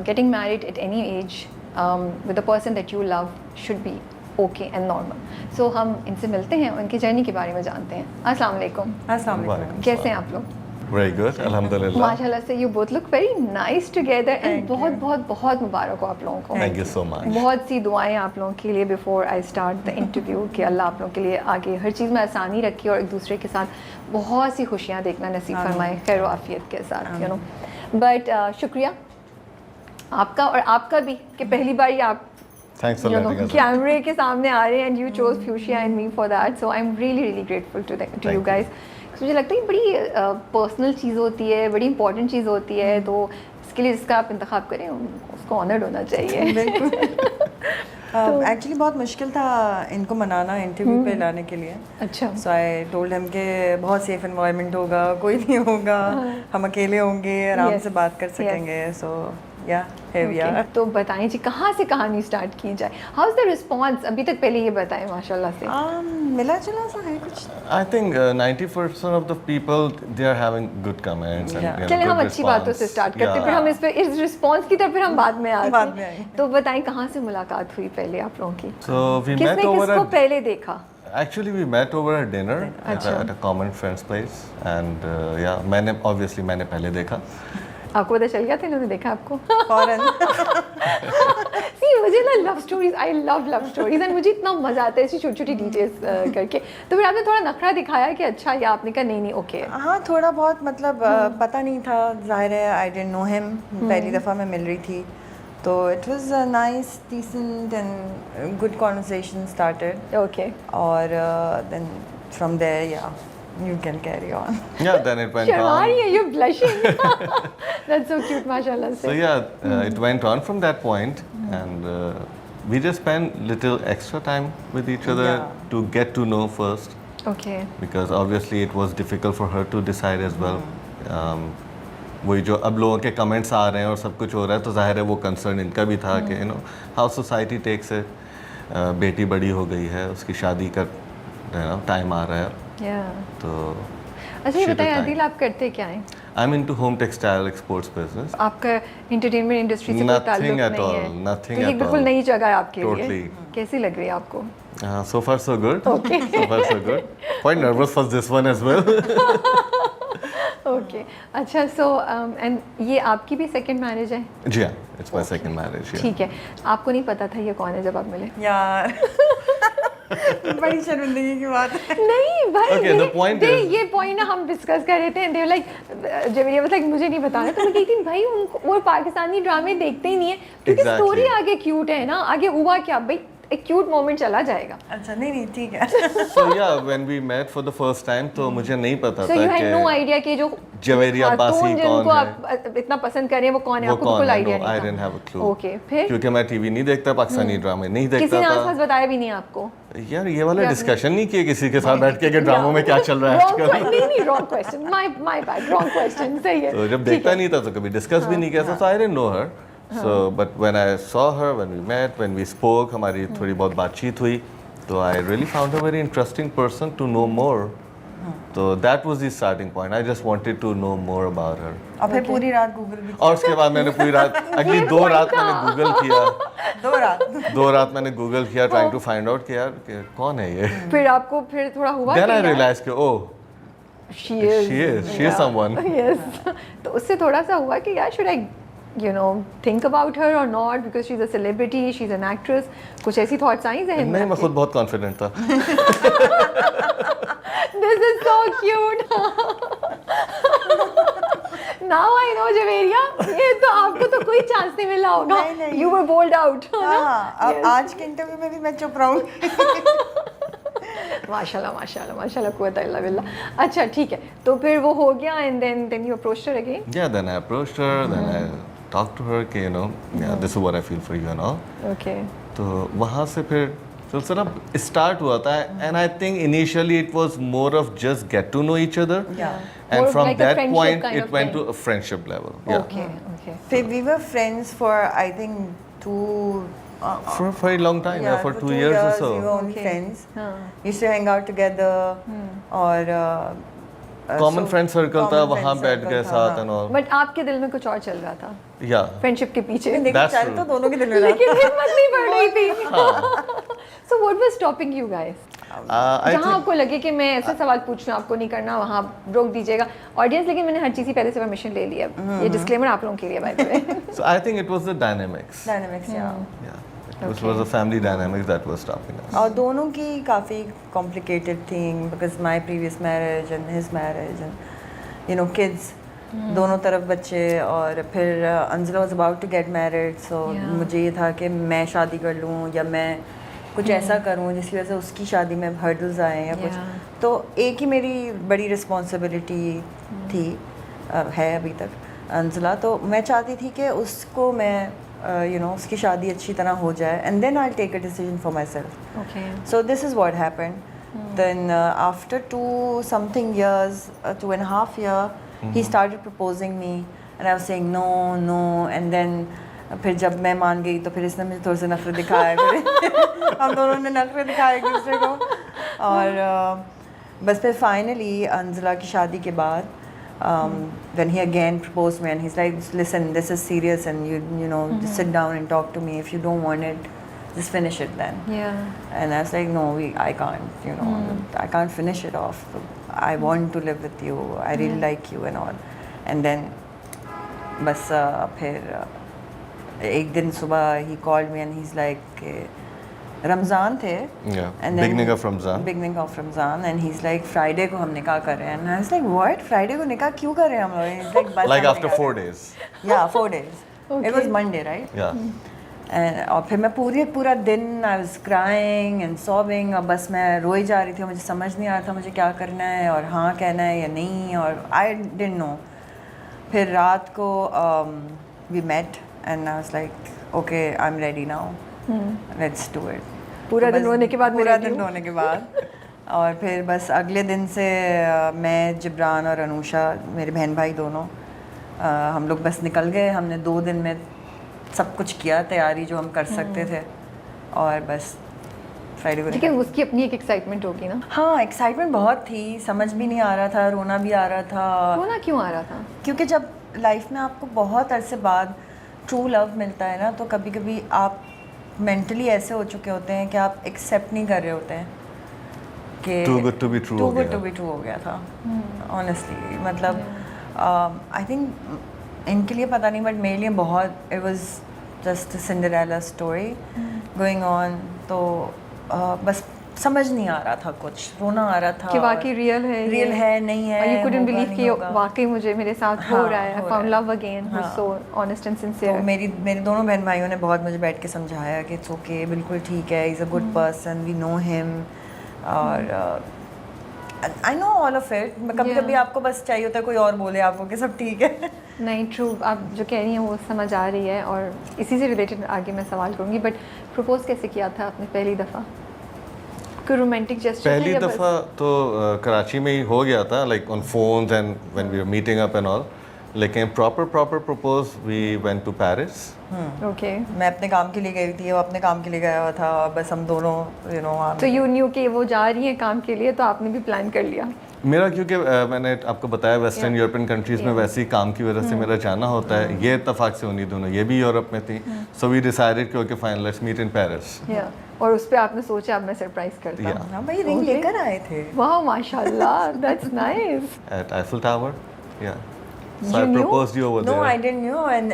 Getting married at any age with the person that you love should be okay and normal. So हम इनसे मिलते हैं, उनकी journey के बारे में जानते हैं. अस्सलाम वालेकुम. अस्सलाम वालेकुम. कैसे हैं आप लोग? Very good, alhamdulillah. माशाल्लाह से you both look very nice together and बहुत बहुत बहुत मुबारक हो आप लोगों को. Thank you so much. बहुत सी दुआएं आप लोगों के लिए before I start the interview कि अल्लाह आप लोगों के लिए आगे हर चीज़ में आसानी रखे और एक दूसरे के साथ बहुत सी खुशियाँ देखना नसीब फरमाए खैर आफियत के साथ, you know. But शुक्रिया आपका और आपका भी कि पहली बार ही आप Thanks for letting us. कैमरे के सामने आ रहे हैं and you chose Fuchsia and me for that. So I'm really grateful to you guys. मुझे लगता है बड़ी पर्सनल चीज़ होती है, बड़ी इंपॉर्टेंट चीज़ होती है, तो इसके लिए जिसका आप इंतखाब करें उसको ऑनर्ड होना चाहिए. बिल्कुल. एक्चुअली बहुत मुश्किल था इनको मनाना इंटरव्यू पे लाने के लिए. अच्छा. सो आई टोल्ड हिम कि बहुत सेफ एनवायरनमेंट होगा, कोई नहीं होगा, हम अकेले होंगे, आराम से बात कर सकेंगे. सो या तो बताएं जी कहाँ से कहानी स्टार्ट की जाए. हाउ इज द रिस्पांस अभी तक, पहले ये बताएं. माशाल्लाह से मिला जुला सा है कुछ. I think 90% of the people they are having good comments and Yeah. चलिए हम अच्छी बातों से स्टार्ट करते हैं, फिर हम इस रिस्पांस की तरफ फिर हम बाद में आते हैं. तो बताएं कहाँ से मुलाकात हुई पहले आप लोगों की. So we met किसने over किसको a, पहले देखा. actually we met over a dinner at a common friend's place and yeah मैंने पहले देखा. आपको पता चल गया था इन्होंने देखा आपको. फौरन. See, मुझे ना love stories, I love love stories and मुझे इतना मजा आता है ऐसी छोटी छोटी डिटेल्स करके. तो फिर आपने थोड़ा नखरा दिखाया कि अच्छा, या आपने कहा नहीं ओके. हाँ थोड़ा बहुत मतलब पता नहीं था, जाहिर है आई डिडंट नो हिम, पहली दफ़ा मैं मिल रही थी, तो it was a nice decent and good conversation started. Okay. और then from there yeah you can carry on. Yeah, then it went शर्मा on. रही है, you're blushing. That's so cute, माशाल्लाह से. So yeah, it went on from that point and we just spent little extra time with each other to get to know first. Okay. Because obviously it was difficult for her to decide as well. वही जो अब लोगों के comments आ रहे हैं और सब कुछ हो रहा है, तो जाहिर है वो कंसर्न इनका भी था कि you know how society takes it. बेटी बड़ी हो गई है, उसकी शादी का टाइम आ रहा है. तो अच्छा ये बताएं आदिल, आप करते क्या हैं. I am into home textile exports business. आपका एंटरटेनमेंट इंडस्ट्री से कोई ताल्लुक नहीं है. Nothing तो ये at बिल्कुल all. नई जगह है आपके लिए. Totally. कैसी लग रही है आपको. So far so good. Okay. So far so good. Quite nervous for this one as well. Okay. अच्छा सो एंड ये आपकी भी सेकंड मैरिज है. जी हाँ, it's my second marriage. Yeah. ठीक है. आपको नहीं पता था ये कौन है जब आप मिले. यार बड़ी शर्मिंदगी की बात है. नहीं भाई. Okay, the point is- ये पॉइंट ना हम डिस्कस कर रहे थे. दे लाइक जब ये मतलब मुझे नहीं बताना, तो मैं कहती थी भाई उनको वो पाकिस्तानी ड्रामे देखते ही नहीं है क्योंकि Exactly. स्टोरी आगे क्यूट है ना. आगे हुआ क्या भाई, एक क्यूट मोमेंट चला जाएगा. अच्छा नहीं ठीक है. So yeah, when we met for the first time, तो मुझे नहीं पता So था you had no कि idea कि जो जवेरिया खातून बासी जिनको कौन है. आप इतना पसंद कर रहे हैं वो कौन है, वो आपको कौन बिल्कुल है? आइडिया No, नहीं I था. didn't have a clue. Okay. फिर क्योंकि मैं टीवी नहीं देखता, पाकिस्तानी ड्रामे नहीं किसी देखता ने था. आसपास बताया भी नहीं आपको. यार ये वाला डिस्कशन नहीं किया किसी के साथ बैठ के कि ड्रामों में क्या चल रहा है आजकल. नहीं wrong question. My bad, wrong question. सही है. तो जब देखता नहीं था तो कभी डिस्कस भी नहीं किया था. So I didn't know her. So but when I saw her, when we met, when we spoke, हमारी थोड़ी बहुत बातचीत हुई, तो I really found her very interesting person to know more. तो that was the starting point. I just wanted to know more about her. और फिर पूरी रात गूगल भी. और उसके बाद मैंने पूरी रात अगली 2 रात मैंने गूगल किया. 2 रात मैंने गूगल किया trying to find out कि यार कि कौन है ये. फिर आपको फिर थोड़ा हुआ Then I कि realized कि oh she is she is someone. Yes. तो उससे थोड़ा सा हुआ कि यार should I think about her or not because she's a celebrity, she's an actress. कुछ ऐसी thoughts आई ज़हन में. नहीं, मैं खुद बहुत कॉन्फिडेंट था. This is so cute. Now I know Javeria, ये तो आपको तो कोई चांस नहीं मिला होगा. नहीं. You were bowled out. हाँ, अब आज के इंटरव्यू में भी मैं चुप रहूँगी. माशाल्लाह कुव्वत इल्ला बिल्लाह. अच्छा ठीक है, तो फिर वो हो गया and then you approached her again. Yeah, then I approached her, then I talked to her कि this is what I feel for you and all. Okay. तो वहाँ से फिर सिलसिला स्टार्ट हुआ था and I think initially it was more of just get to know each other. Yeah. And More from like a that friendship point kind it of went thing. to a friendship level. Yeah. Okay. फिर we were friends for I think 2 For a very long time, yeah, for 2 years or so. we were only friends. हाँ. Used to hang out together. और common friend circle था, common वहाँ friend बैठ circle गए था, साथ हाँ। And all, but आपके दिल में कुछ और चल रहा था या फ्रेंडशिप के पीछे, देखिए That's चल true. तो दोनों के दिल में रहा लेकिन हिम्मत नहीं पड़ रही थी। So what was stopping you guys? आई जहाँ आपको लगे कि मैं ऐसे सवाल पूछ रहा हूँ, आपको नहीं करना, वहाँ रोक दीजिएगा ऑडियंस। लेकिन मैंने हर चीज़ की पहले से परमिशन ले ली है, ये डिस्क्लेमर आप लोगों के लिए by the way. So I think it was the dynamics, dynamics या it was the family dynamics that was stopping us. और दोनों की काफ़ी complicated thing because my previous marriage and his marriage and you know kids, दोनों तरफ बच्चे, और फिर अंजला was about to get married, so Yeah. मुझे ये था कि मैं शादी कर लूँ या मैं कुछ ऐसा करूँ जिसकी वजह से उसकी शादी में hurdles आए या कुछ, Yeah. तो एक ही मेरी बड़ी रिस्पॉन्सिबिलिटी थी, है अभी तक अंजला, तो मैं चाहती थी कि उसको मैं you know उसकी शादी अच्छी तरह हो जाए and then I'll take a decision for myself. Okay So this is what happened. Then after 2 years, 2.5 years, he started proposing me, and I was saying no, no, and then फिर जब मैं मान गई तो फिर इसने मुझे थोड़े से नखरे दिखाए, फिर हम दोनों ने नखरे दिखाए एक दूसरे को, और बस फिर फाइनली अंजला की शादी के बाद when he again proposed me and he's like, listen, this is serious and you know just sit down and talk to me, if you don't want it just finish it then. या And I was like, no, I can't, you know, I can't finish it off. I want to live with you. I really like you and all. And then, बस फिर एक दिन सुबह he called me and he's like, Ramzan थे. Yeah, And then beginning of Ramzan. Beginning of Ramzan, and he's like, Friday को हम निकाह कर रहे हैं. And I was like, what? Friday को निकाह क्यों कर रहे हैं हम लोग? He's like, बस Like हम after निकाह 4 कर रहे days. हैं. Yeah, 4 days. It was Monday, right? Yeah. और फिर मैं पूरा दिन I was crying and sobbing, और बस मैं रोई जा रही थी, मुझे समझ नहीं आ रहा था मुझे क्या करना है और हाँ कहना है या नहीं, और आई डिडंट नो. फिर रात को we met and I was like okay I am ready now, let's do it. पूरा दिन रोने के बाद मैं पूरा ready दिन हूँ. रोने के बाद और फिर बस अगले दिन से मैं, जिब्रान और अनुषा, मेरे बहन भाई दोनों, हम लोग बस निकल गए. हमने 2 दिन में सब कुछ किया, तैयारी जो हम कर सकते थे, और बस फ्राइडे को लेकिन निकल. उसकी अपनी एक एक्साइटमेंट होगी ना. हाँ, एक्साइटमेंट बहुत थी, समझ भी नहीं आ रहा था, रोना भी आ रहा था, रोना क्यों आ रहा था? क्योंकि जब लाइफ में आपको बहुत अरसे बाद ट्रू लव मिलता है ना, तो कभी कभी आप मेंटली ऐसे हो चुके होते हैं कि आप एक्सेप्ट नहीं कर रहे होते हैं कि Too good to be true to हो गुड गया. टू बी ट्रू हो गया था. ऑनेस्टली मतलब आई थिंक इनके लिए पता नहीं, बट मेरे लिए बहुत, it was just Cinderella story going on. तो बस समझ नहीं आ रहा था, कुछ रोना आ रहा था कि वाकई रियल है, रियल है नहीं है, यू कुडंट होगा, बिलीव नहीं कि होगा. वाकई मुझे मेरे साथ हो हाँ, रहा है. आई हो फाउंड रहा है. लव अगेन, हु हाँ. सो ऑनेस्ट एंड तो सिंसियर. मेरी दोनों बहन भाइयों ने बहुत मुझे बैठ के समझाया कि इट्स ओके, बिल्कुल ठीक है, is a good person, we know him, और I know all of it. कभी कभी आपको बस चाहिए होता है कोई और बोले आपको कि सब ठीक है. नहीं, ट्रू, आप जो कह रही हैं वो समझ आ रही है, और इसी से रिलेटेड आगे मैं सवाल करूँगी. बट प्रपोज कैसे किया था आपने पहली दफ़ा? कोई रोमांटिक जेस्चर? पहली दफ़ा तो कराची में ही हो गया था, like on phones and when we were meeting up and all. लेकिन proper propose we went to Paris. Okay. मैं अपने काम के लिए गई थी, वो अपने काम के लिए गया हुआ था, और बस हम दोनों यू नो. तो यू न्यू कि वो जा रही हैं काम के लिए, तो आपने भी प्लान कर लिया? मेरा क्योंकि मैंने आपको बताया वेस्टर्न यूरोपियन कंट्रीज़ में वैसे ही काम की वजह से मेरा जाना होता है. ये इत्तेफाक से उन्हीं दोनों, ये भी यूरोप में थी, सो वी डिसाइडेड कि okay fine, let's meet in Paris. Yeah, और उस पे आपने सोचा अब मैं सरप्राइज करता हूँ. Yeah. हाँ भाई, रिंग लेकर आए थे. वाह, माशाल्लाह, that's nice. At Eiffel Tower. Yeah. So You I knew? proposed you over No, there. I didn't know, and